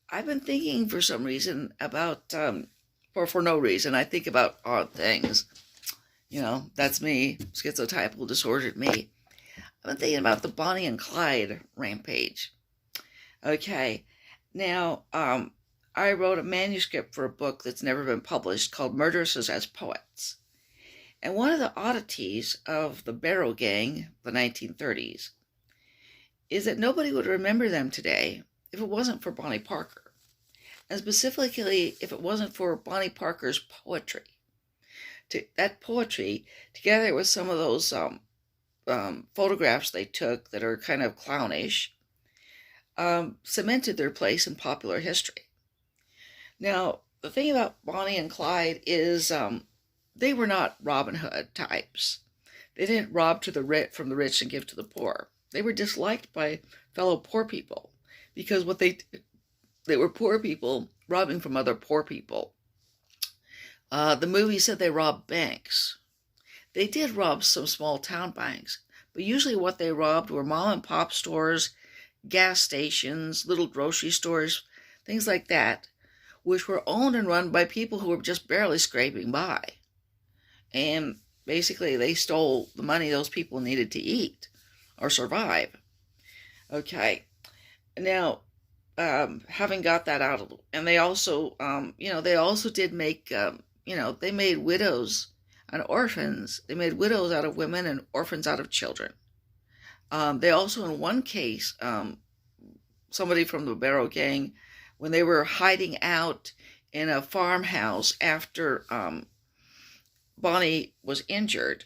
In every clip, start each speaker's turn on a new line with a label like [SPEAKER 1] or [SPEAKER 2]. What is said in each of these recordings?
[SPEAKER 1] I've been thinking for some reason about, or for no reason, I think about odd things. That's me, schizotypal, disordered me. I've been thinking about the Bonnie and Clyde rampage. Okay, now, I wrote a manuscript for a book that's never been published called Murderesses as Poets. And one of the oddities of the Barrow Gang, the 1930s, is that nobody would remember them today if it wasn't for Bonnie Parker. And specifically, if it wasn't for Bonnie Parker's poetry. That poetry, together with some of those photographs they took that are kind of clownish, cemented their place in popular history. Now, the thing about Bonnie and Clyde is they were not Robin Hood types. They didn't rob from the rich and give to the poor. They were disliked by fellow poor people because they were poor people robbing from other poor people. The movie said they robbed banks. They did rob some small town banks, but usually what they robbed were mom and pop stores, gas stations, little grocery stores, things like that, which were owned and run by people who were just barely scraping by. And basically they stole the money those people needed to eat or survive. Okay, now, having got that out of, and they also, they also did make, they made widows and orphans. They made widows out of women and orphans out of children. They also, in one case, somebody from the Barrow Gang, when they were hiding out in a farmhouse after Bonnie was injured,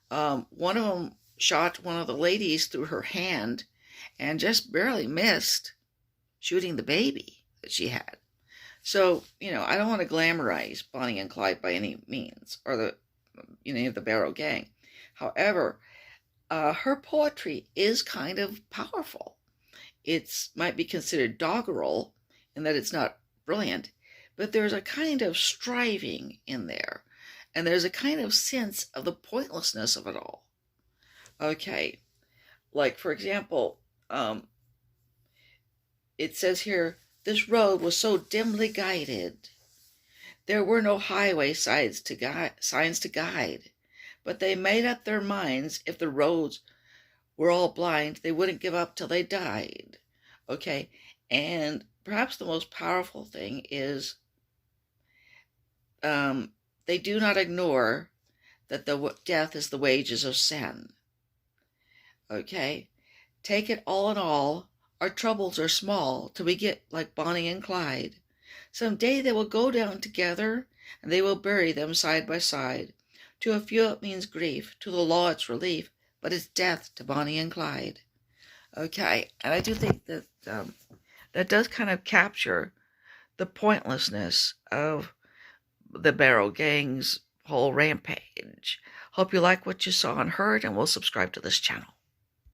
[SPEAKER 1] one of them shot one of the ladies through her hand and just barely missed shooting the baby that she had. So, I don't want to glamorize Bonnie and Clyde by any means, or any of the Barrow Gang. However, her poetry is kind of powerful. It might be considered doggerel in that it's not brilliant, but there's a kind of striving in there, and there's a kind of sense of the pointlessness of it all. Okay, like for example, it says here, this road was so dimly guided. There were no highway signs to guide, but they made up their minds if the roads were all blind, they wouldn't give up till they died. Okay, and perhaps the most powerful thing is they do not ignore that the death is the wages of sin. Okay, take it all in all, our troubles are small till we get like Bonnie and Clyde. Some day they will go down together, and they will bury them side by side. To a few it means grief, to the law it's relief, but it's death to Bonnie and Clyde. Okay, and I do think that that does kind of capture the pointlessness of the Barrow Gang's whole rampage. Hope you like what you saw and heard, and will subscribe to this channel.